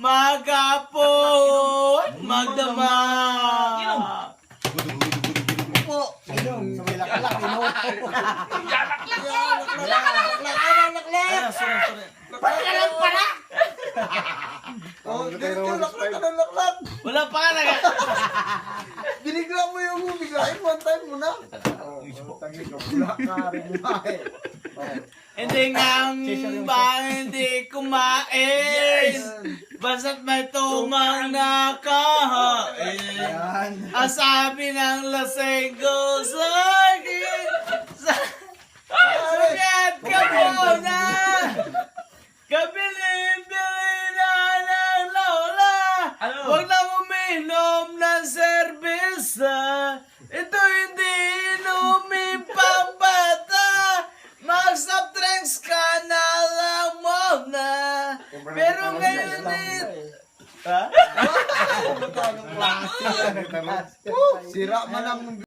magapon, magdama. Po. Inom. Sa may laklak, inom. Pagkalang pala! Oh, laklak. Wala pa ka naga. Binigla mo yung bigain, one time mo na. Tangin ka, pula ka rin mo Hindi nga ba hindi kumain? Basta't may tumang nakahain. Ang sabi ng lasing ko sa akin, sabihan ka muna. Kabili-bili na ng lola. Huwag na uminom ng serbisa. Ito hindi inumin pang bata. Mag-stop drinks ka na lang muna. Pero ngayon Ha? Sira man ang